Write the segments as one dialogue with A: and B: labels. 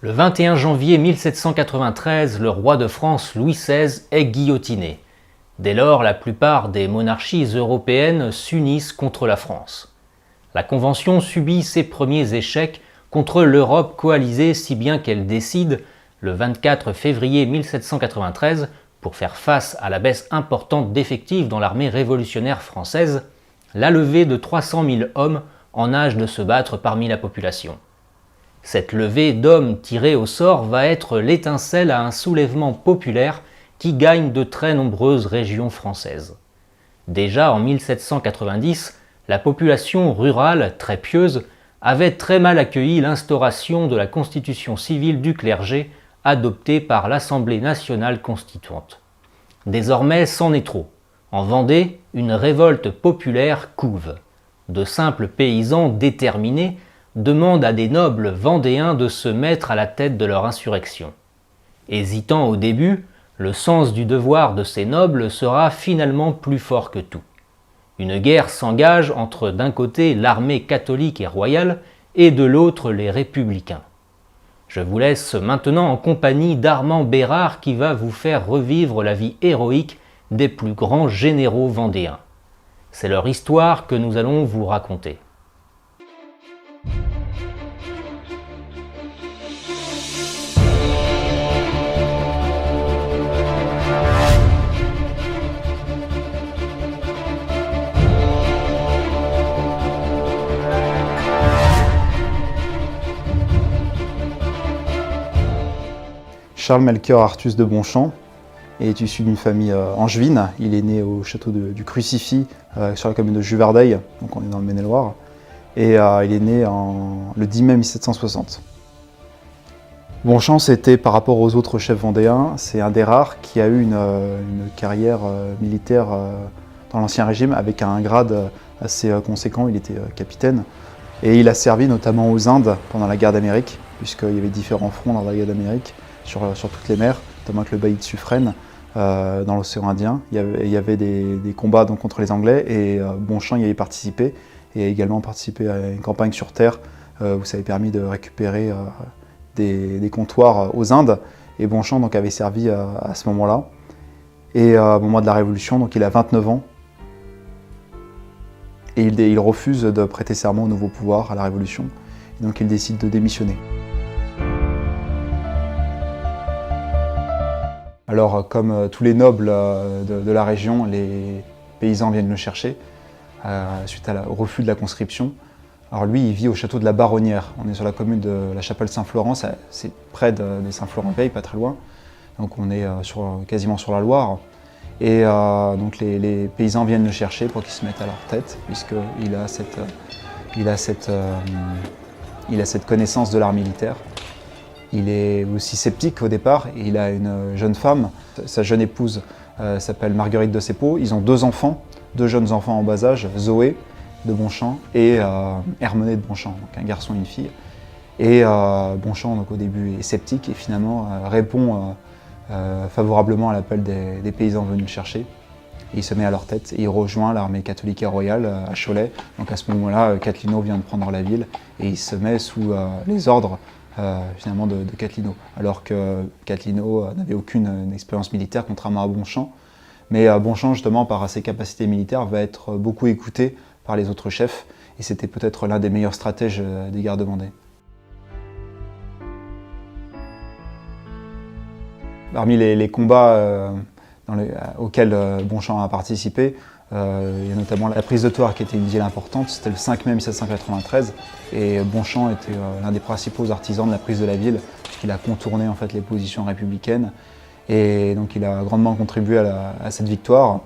A: Le 21 janvier 1793, le roi de France Louis XVI est guillotiné. Dès lors, la plupart des monarchies européennes s'unissent contre la France. La Convention subit ses premiers échecs contre l'Europe coalisée, si bien qu'elle décide, le 24 février 1793, pour faire face à la baisse importante d'effectifs dans l'armée révolutionnaire française, la levée de 300 000 hommes en âge de se battre parmi la population. Cette levée d'hommes tirés au sort va être l'étincelle à un soulèvement populaire qui gagne de très nombreuses régions françaises. Déjà en 1790, la population rurale, très pieuse, avait très mal accueilli l'instauration de la constitution civile du clergé adoptée par l'Assemblée nationale constituante. Désormais, c'en est trop. En Vendée, une révolte populaire couve. De simples paysans déterminés demandent à des nobles vendéens de se mettre à la tête de leur insurrection. Hésitant au début, le sens du devoir de ces nobles sera finalement plus fort que tout. Une guerre s'engage entre d'un côté l'armée catholique et royale et de l'autre les républicains. Je vous laisse maintenant en compagnie d'Armand Bérard qui va vous faire revivre la vie héroïque des plus grands généraux vendéens. C'est leur histoire que nous allons vous raconter.
B: Charles Melchior Artus de Bonchamp est issu d'une famille angevine. Il est né au château du Crucifix, sur la commune de Juverdeil, donc on est dans le Maine-et-Loire. Et il est né le 10 mai 1760. Bonchamp, c'était par rapport aux autres chefs vendéens, c'est un des rares qui a eu une carrière militaire dans l'Ancien Régime avec un grade assez conséquent. Il était capitaine. Et il a servi notamment aux Indes pendant la guerre d'Amérique, puisqu'il y avait différents fronts dans la guerre d'Amérique. Sur toutes les mers, notamment avec le bailli de Suffren dans l'océan Indien. Il y avait des combats donc, contre les Anglais et Bonchamp y avait participé et a également participé à une campagne sur terre où ça avait permis de récupérer des comptoirs aux Indes. Et Bonchamp donc, avait servi à ce moment-là. Et au moment de la Révolution, donc, il a 29 ans et il refuse de prêter serment au nouveau pouvoir, à la Révolution. Et donc il décide de démissionner. Alors, comme tous les nobles de la région, les paysans viennent le chercher suite au refus de la conscription. Alors lui, il vit au château de la Baronnière. On est sur la commune de la Chapelle-Saint-Florent, c'est près de Saint-Florent-Veille, pas très loin. Donc on est quasiment sur la Loire. Et donc les paysans viennent le chercher pour qu'il se mette à leur tête, puisqu'il a cette connaissance de l'art militaire. Il est aussi sceptique au départ, il a une jeune femme, sa jeune épouse s'appelle Marguerite de Sepaux. Ils ont deux enfants, deux jeunes enfants en bas âge, Zoé de Bonchamp et Hermenée de Bonchamp, donc un garçon et une fille. Et Bonchamp donc, au début est sceptique et finalement répond favorablement à l'appel des paysans venus le chercher. Et il se met à leur tête et il rejoint l'armée catholique et royale à Cholet. Donc à ce moment-là, Catilino vient de prendre la ville et il se met sous les ordres finalement de Catilino, alors que Catilino n'avait aucune expérience militaire, contrairement à Bonchamp. Mais Bonchamp, justement, par ses capacités militaires, va être beaucoup écouté par les autres chefs, et c'était peut-être l'un des meilleurs stratèges des guerres de Vendée. Parmi les combats auxquels Bonchamp a participé, il y a notamment la prise de Thouars qui était une ville importante, c'était le 5 mai 1793 et Bonchamp était l'un des principaux artisans de la prise de la ville puisqu'il a contourné en fait, les positions républicaines et donc il a grandement contribué à cette victoire.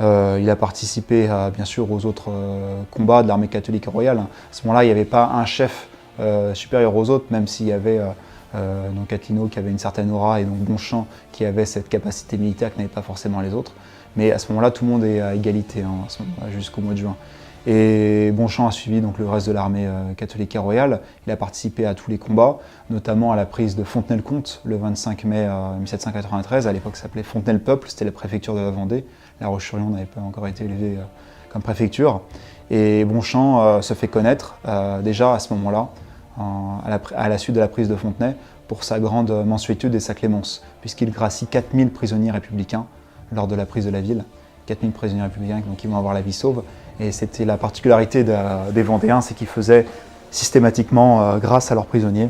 B: Il a participé bien sûr aux autres combats de l'armée catholique et royale. À ce moment-là, il n'y avait pas un chef supérieur aux autres, même s'il y avait donc Catilino qui avait une certaine aura et donc Bonchamp qui avait cette capacité militaire que n'avaient pas forcément les autres. Mais à ce moment-là, tout le monde est à égalité jusqu'au mois de juin. Et Bonchamp a suivi donc, le reste de l'armée catholique et royale. Il a participé à tous les combats, notamment à la prise de Fontenay-le-Comte le 25 mai 1793. À l'époque, ça s'appelait Fontenay-le-Peuple, c'était la préfecture de la Vendée. La Roche-sur-Yon n'avait pas encore été élevée comme préfecture. Et Bonchamp se fait connaître déjà à ce moment-là, à la suite de la prise de Fontenay, pour sa grande mansuétude et sa clémence, puisqu'il gracie 4000 prisonniers républicains lors de la prise de la ville. 4000 prisonniers républicains qui vont avoir la vie sauve. Et c'était la particularité des Vendéens, c'est qu'ils faisaient systématiquement grâce à leurs prisonniers.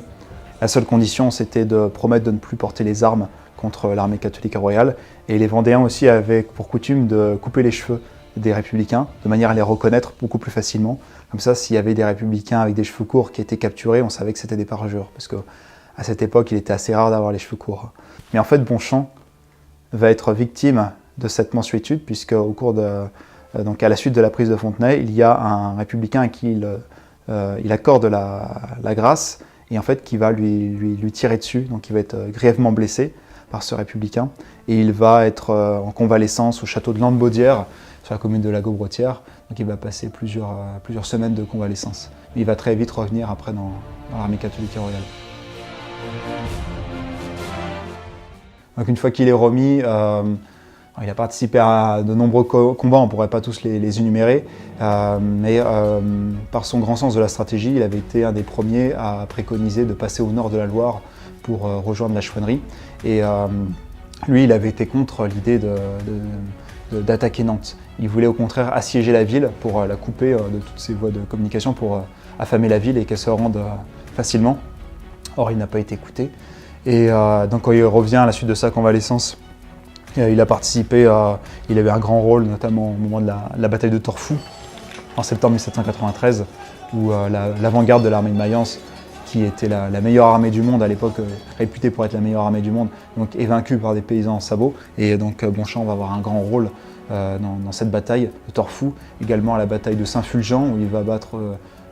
B: La seule condition, c'était de promettre de ne plus porter les armes contre l'armée catholique royale. Et les Vendéens aussi avaient pour coutume de couper les cheveux des républicains, de manière à les reconnaître beaucoup plus facilement. Comme ça, s'il y avait des républicains avec des cheveux courts qui étaient capturés, on savait que c'était des parjures, parce qu'à cette époque, il était assez rare d'avoir les cheveux courts. Mais en fait, Bonchamp va être victime de cette mansuétude, puisque au cours donc à la suite de la prise de Fontenay, il y a un républicain à qui il accorde la grâce, et en fait qui va lui tirer dessus, donc il va être grièvement blessé par ce républicain, et il va être en convalescence au château de Landebaudière, sur la commune de la Gaubretière, donc il va passer plusieurs semaines de convalescence. Mais il va très vite revenir après dans l'armée catholique royale. Donc une fois qu'il est remis, il a participé à de nombreux combats, on ne pourrait pas tous les énumérer, mais par son grand sens de la stratégie, il avait été un des premiers à préconiser de passer au nord de la Loire pour rejoindre la chouannerie. Et lui, il avait été contre l'idée d'attaquer Nantes. Il voulait au contraire assiéger la ville pour la couper de toutes ses voies de communication, pour affamer la ville et qu'elle se rende facilement. Or, il n'a pas été écouté. Et donc quand il revient à la suite de sa convalescence, il a participé, il avait un grand rôle, notamment au moment de la bataille de Torfou, en septembre 1793, où l'avant-garde de l'armée de Mayence, qui était la meilleure armée du monde à l'époque, réputée pour être la meilleure armée du monde, donc est vaincue par des paysans en sabots. Et donc Bonchamp va avoir un grand rôle dans cette bataille de Torfou, également à la bataille de Saint-Fulgent, où il va battre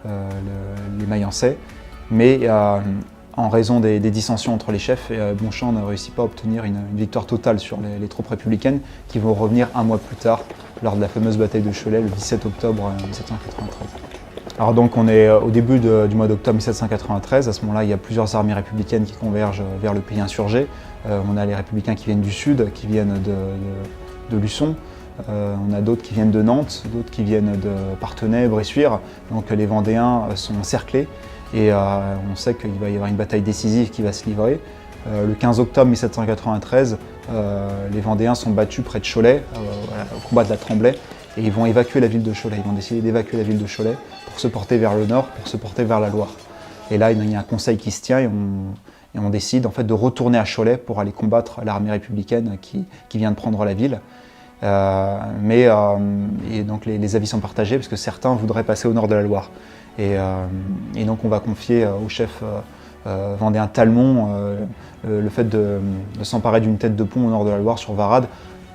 B: les Mayençais. Mais en raison des dissensions entre les chefs, Bonchamp ne réussit pas à obtenir une victoire totale sur les troupes républicaines, qui vont revenir un mois plus tard, lors de la fameuse bataille de Cholet, le 17 octobre 1793. Alors donc on est au début du mois d'octobre 1793, à ce moment-là il y a plusieurs armées républicaines qui convergent vers le pays insurgé. On a les républicains qui viennent du sud, qui viennent de Luçon, on a d'autres qui viennent de Nantes, d'autres qui viennent de Parthenay, Bressuire, donc les Vendéens sont encerclés et on sait qu'il va y avoir une bataille décisive qui va se livrer. Le 15 octobre 1793, les Vendéens sont battus près de Cholet, au combat de la Tremblay, et ils vont évacuer la ville de Cholet. Ils vont décider d'évacuer la ville de Cholet pour se porter vers le nord, pour se porter vers la Loire. Et là, il y a un conseil qui se tient et on décide en fait de retourner à Cholet pour aller combattre l'armée républicaine qui vient de prendre la ville. Et donc les avis sont partagés parce que certains voudraient passer au nord de la Loire. Et donc on va confier au chef vendéen Talmont le fait de s'emparer d'une tête de pont au nord de la Loire sur Varade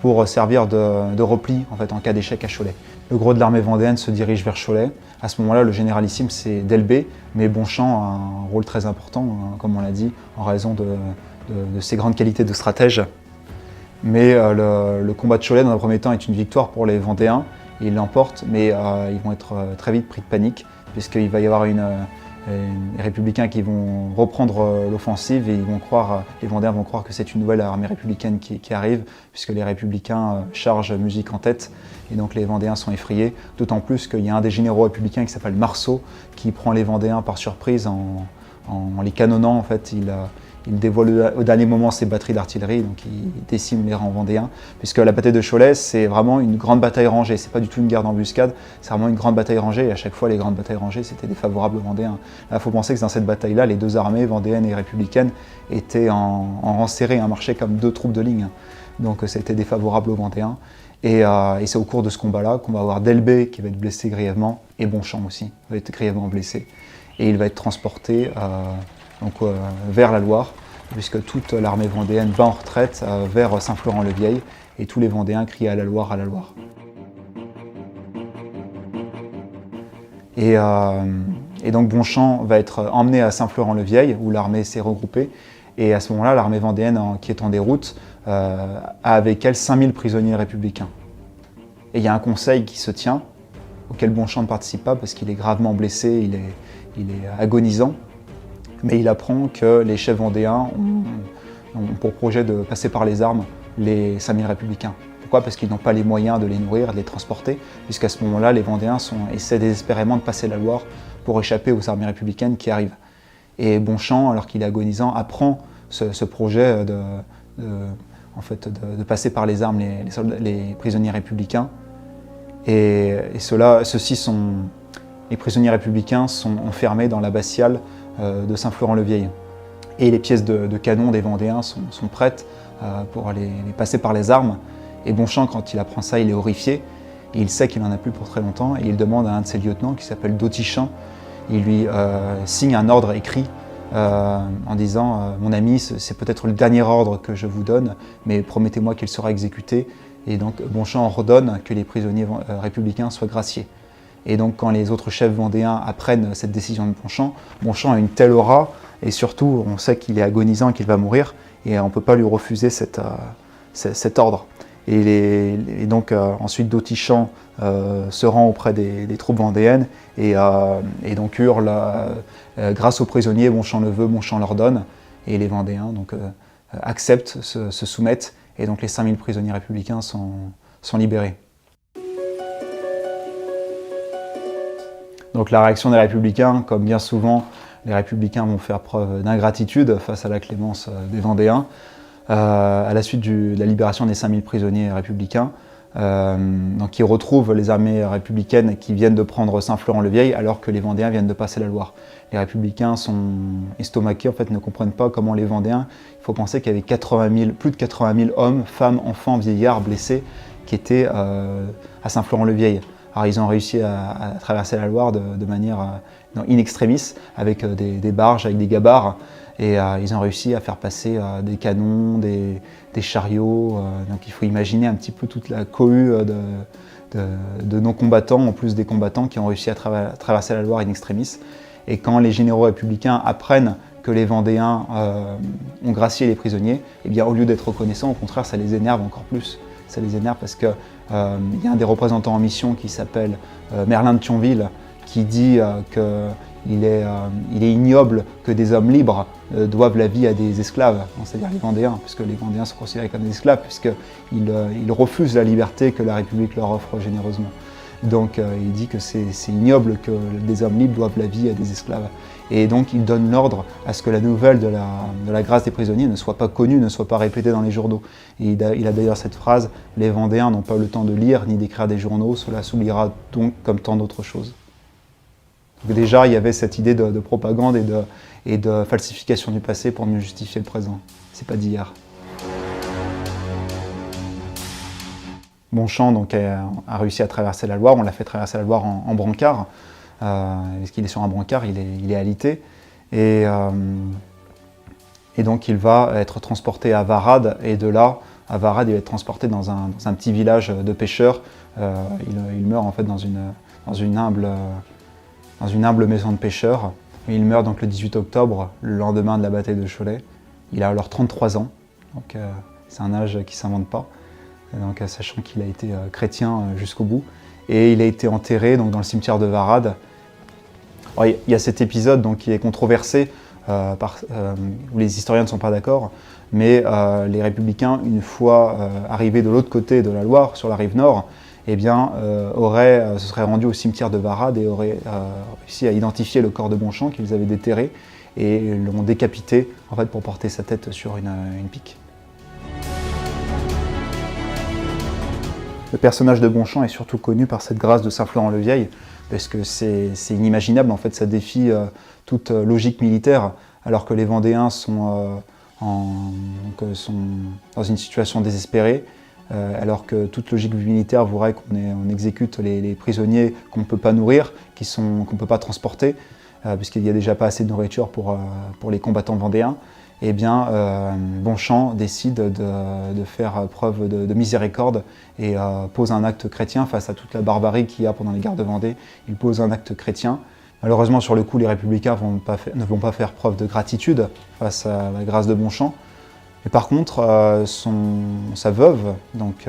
B: pour servir de repli en fait, en cas d'échec à Cholet. Le gros de l'armée vendéenne se dirige vers Cholet. À ce moment-là, le généralissime c'est Delbé, mais Bonchamp a un rôle très important, comme on l'a dit, en raison de ses grandes qualités de stratège. Mais le combat de Cholet, dans un premier temps, est une victoire pour les Vendéens. Ils l'emportent, mais ils vont être très vite pris de panique, puisqu'il va y avoir les républicains qui vont reprendre l'offensive et les Vendéens vont croire que c'est une nouvelle armée républicaine qui arrive, puisque les républicains chargent musique en tête, et donc les Vendéens sont effrayés, d'autant plus qu'il y a un des généraux républicains qui s'appelle Marceau, qui prend les Vendéens par surprise en les canonnant. En fait, il dévoile au dernier moment ses batteries d'artillerie, donc il décime les rangs vendéens, puisque la bataille de Cholet, c'est vraiment une grande bataille rangée, c'est pas du tout une guerre d'embuscade, c'est vraiment une grande bataille rangée, et à chaque fois les grandes batailles rangées, c'était défavorable aux Vendéens. Là, il faut penser que dans cette bataille-là, les deux armées, vendéennes et républicaines, étaient en rang serré, marchaient comme deux troupes de ligne, donc c'était défavorable aux Vendéens. Et c'est au cours de ce combat-là qu'on va avoir Delbé qui va être blessé grièvement, et Bonchamp aussi va être grièvement blessé, et il va être transporté vers la Loire, puisque toute l'armée vendéenne va en retraite vers Saint-Florent-le-Vieil, et tous les Vendéens crient à la Loire, à la Loire. Et donc Bonchamp va être emmené à Saint-Florent-le-Vieil, où l'armée s'est regroupée, et à ce moment-là, l'armée vendéenne qui est en déroute a avec elle 5000 prisonniers républicains. Et il y a un conseil qui se tient, auquel Bonchamp ne participe pas parce qu'il est gravement blessé, il est agonisant. Mais il apprend que les chefs vendéens ont pour projet de passer par les armes les 5000 républicains. Pourquoi ? Parce qu'ils n'ont pas les moyens de les nourrir, de les transporter, puisqu'à ce moment-là, les Vendéens essaient désespérément de passer la Loire pour échapper aux armées républicaines qui arrivent. Et Bonchamp, alors qu'il est agonisant, apprend ce projet de passer par les armes les prisonniers républicains. Et les prisonniers républicains sont enfermés dans l'abbatiale de Saint-Florent-le-Vieil. Et les pièces de canon des Vendéens sont prêtes pour les passer par les armes. Et Bonchamp, quand il apprend ça, il est horrifié. Et il sait qu'il n'en a plus pour très longtemps. Et il demande à un de ses lieutenants, qui s'appelle d'Autichin, il lui signe un ordre écrit en disant « Mon ami, c'est peut-être le dernier ordre que je vous donne, mais promettez-moi qu'il sera exécuté. » Et donc Bonchamp ordonne que les prisonniers républicains soient graciés. Et donc quand les autres chefs vendéens apprennent cette décision de Bonchamp, Bonchamp a une telle aura, et surtout on sait qu'il est agonisant et qu'il va mourir, et on ne peut pas lui refuser cet ordre. Et donc ensuite d'Autichin se rend auprès des troupes vendéennes et donc hurle grâce aux prisonniers, Bonchamp le veut, Bonchamp l'ordonne, et les Vendéens donc, acceptent, se soumettent, et donc les 5000 prisonniers républicains sont libérés. Donc la réaction des républicains, comme bien souvent, les républicains vont faire preuve d'ingratitude face à la clémence des Vendéens. À la suite de la libération des 5000 prisonniers républicains, donc ils retrouvent les armées républicaines qui viennent de prendre Saint-Florent-le-Vieil alors que les Vendéens viennent de passer la Loire. Les républicains sont estomaqués, en fait, ne comprennent pas comment les Vendéens, il faut penser qu'il y avait plus de 80 000 hommes, femmes, enfants, vieillards, blessés qui étaient à Saint-Florent-le-Vieil. Alors ils ont réussi à traverser la Loire de manière in extremis, avec des barges, avec des gabarres, et ils ont réussi à faire passer des canons, des chariots. Donc il faut imaginer un petit peu toute la cohue de non-combattants, en plus des combattants qui ont réussi à traverser la Loire in extremis. Et quand les généraux républicains apprennent que les Vendéens ont gracié les prisonniers, eh bien, au lieu d'être reconnaissants, au contraire, ça les énerve encore plus. Ça les énerve parce qu'il y a un des représentants en mission qui s'appelle Merlin de Thionville, qui dit qu'il est ignoble que des hommes libres doivent la vie à des esclaves, c'est-à-dire les Vendéens, puisque les Vendéens sont considérés comme des esclaves, puisqu'ils refusent la liberté que la République leur offre généreusement. Donc il dit que c'est ignoble que des hommes libres doivent la vie à des esclaves. Et donc il donne l'ordre à ce que la nouvelle de la grâce des prisonniers ne soit pas connue, ne soit pas répétée dans les journaux. Et il a d'ailleurs cette phrase « Les Vendéens n'ont pas le temps de lire ni d'écrire des journaux, cela s'oubliera donc comme tant d'autres choses ». Donc déjà il y avait cette idée de propagande et de falsification du passé pour mieux justifier le présent. C'est pas d'hier. Bonchamp donc, a réussi à traverser la Loire, on l'a fait traverser la Loire en brancard, parce qu'il est sur un brancard, il est alité, et donc il va être transporté à Varades, et de là, à Varades, il va être transporté dans un petit village de pêcheurs. Il meurt en fait dans une humble maison de pêcheurs. Et il meurt donc le 18 octobre, le lendemain de la bataille de Cholet. Il a alors 33 ans, donc c'est un âge qui ne s'invente pas. Donc, sachant qu'il a été chrétien jusqu'au bout. Et il a été enterré donc, dans le cimetière de Varades. Alors, il y a cet épisode donc, qui est controversé, où les historiens ne sont pas d'accord, mais les républicains, une fois arrivés de l'autre côté de la Loire, sur la rive nord, eh bien, se seraient rendus au cimetière de Varades et auraient réussi à identifier le corps de Bonchamp qu'ils avaient déterré et l'ont décapité en fait, pour porter sa tête sur une pique. Le personnage de Bonchamp est surtout connu par cette grâce de Saint-Florent-le-Vieil, parce que c'est inimaginable, en fait, ça défie toute logique militaire, alors que les Vendéens sont dans une situation désespérée, alors que toute logique militaire voudrait qu'on exécute les prisonniers qu'on ne peut pas nourrir, qu'on ne peut pas transporter, puisqu'il n'y a déjà pas assez de nourriture pour les combattants vendéens. Eh bien, Bonchamp décide de faire preuve de miséricorde et pose un acte chrétien face à toute la barbarie qu'il y a pendant les guerres de Vendée. Il pose un acte chrétien. Malheureusement, sur le coup, les républicains ne vont pas faire preuve de gratitude face à la grâce de Bonchamp. Mais par contre, sa veuve, donc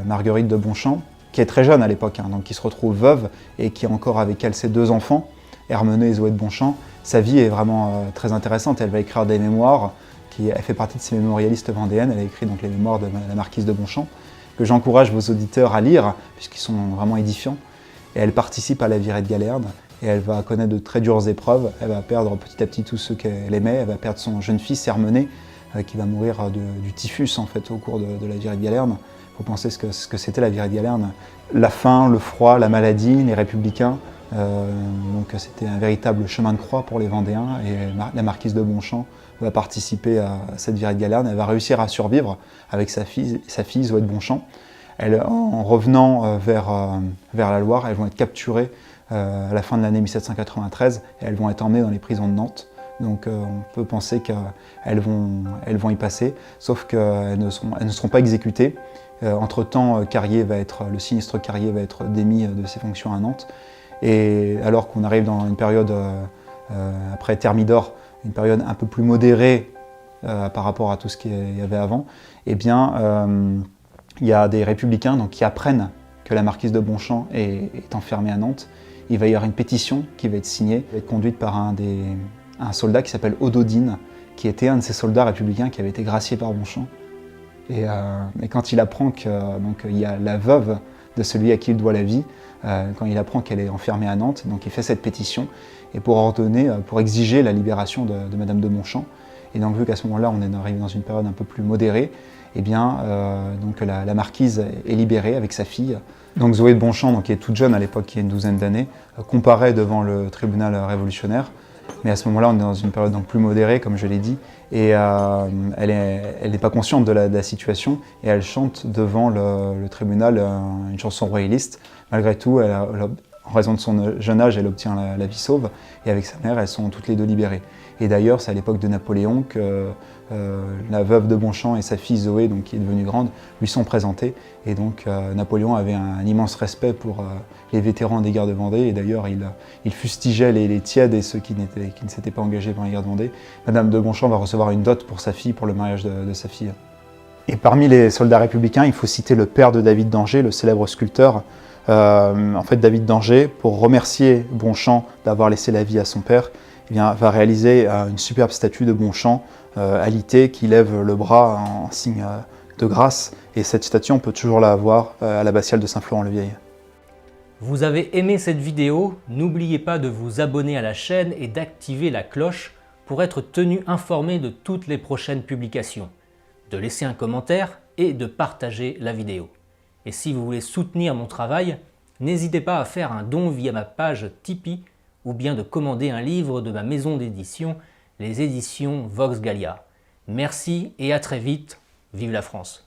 B: Marguerite de Bonchamp, qui est très jeune à l'époque, donc qui se retrouve veuve et qui a encore avec elle ses 2 enfants, Hermenée et Zoé de Bonchamp, sa vie est vraiment très intéressante. Elle va écrire des mémoires, elle fait partie de ces mémorialistes vendéennes. Elle a écrit donc les mémoires de la marquise de Bonchamp, que j'encourage vos auditeurs à lire, puisqu'ils sont vraiment édifiants. Et elle participe à la virée de Galerne. et elle va connaître de très dures épreuves. Elle va perdre petit à petit tous ceux qu'elle aimait. Elle va perdre son jeune fils Hermené, qui va mourir du typhus en fait, au cours de la virée de Galerne. Il faut penser ce que c'était la virée de Galerne. La faim, le froid, la maladie, les républicains. Donc c'était un véritable chemin de croix pour les Vendéens, et la marquise de Bonchamp va participer à cette virée de Galerne. Elle va réussir à survivre avec sa fille Zoé de Bonchamp. En revenant vers la Loire, elles vont être capturées à la fin de l'année 1793 et elles vont être emmenées dans les prisons de Nantes. Donc on peut penser qu'elles vont y passer, sauf qu'elles ne seront pas exécutées. Entre-temps, le sinistre Carrier va être démis de ses fonctions à Nantes. Et alors qu'on arrive dans une période, après Thermidor, une période un peu plus modérée par rapport à tout ce qu'il y avait avant, eh bien, il y a des républicains qui apprennent que la marquise de Bonchamp est enfermée à Nantes. Il va y avoir une pétition qui va être signée, qui va être conduite par un soldat qui s'appelle Ododine, qui était un de ces soldats républicains qui avait été gracié par Bonchamp. Et quand il apprend qu'il y a la veuve de celui à qui il doit la vie, quand il apprend qu'elle est enfermée à Nantes, donc il fait cette pétition et pour exiger la libération de Madame de Bonchamp. Et donc vu qu'à ce moment-là on est arrivé dans une période un peu plus modérée, eh bien la marquise est libérée avec sa fille. Donc Zoé de Bonchamp, qui est toute jeune à l'époque, qui a une douzaine d'années, comparaît devant le tribunal révolutionnaire. Mais à ce moment-là, on est dans une période plus modérée, comme je l'ai dit, et elle n'est pas consciente de la situation, et elle chante devant le tribunal une chanson royaliste. Malgré tout, en raison de son jeune âge, elle obtient la vie sauve, et avec sa mère, elles sont toutes les deux libérées. Et d'ailleurs, c'est à l'époque de Napoléon que la veuve de Bonchamp et sa fille Zoé, qui est devenue grande, lui sont présentées. Et donc Napoléon avait un immense respect pour les vétérans des guerres de Vendée, et d'ailleurs il fustigeait les tièdes et ceux qui ne s'étaient pas engagés dans les guerres de Vendée. Madame de Bonchamp va recevoir une dot pour sa fille, pour le mariage de sa fille. Et parmi les soldats républicains, il faut citer le père de David d'Angers, le célèbre sculpteur. En fait, David d'Angers, pour remercier Bonchamp d'avoir laissé la vie à son père, va réaliser une superbe statue de Bonchamp alité qui lève le bras en signe de grâce. Et cette statue, on peut toujours la voir à l'abbatiale de Saint-Florent-le-Vieil.
A: Vous avez aimé cette vidéo? N'oubliez pas de vous abonner à la chaîne et d'activer la cloche pour être tenu informé de toutes les prochaines publications, de laisser un commentaire et de partager la vidéo. Et si vous voulez soutenir mon travail, n'hésitez pas à faire un don via ma page Tipeee ou bien de commander un livre de ma maison d'édition, les éditions Vox Gallia. Merci et à très vite. Vive la France!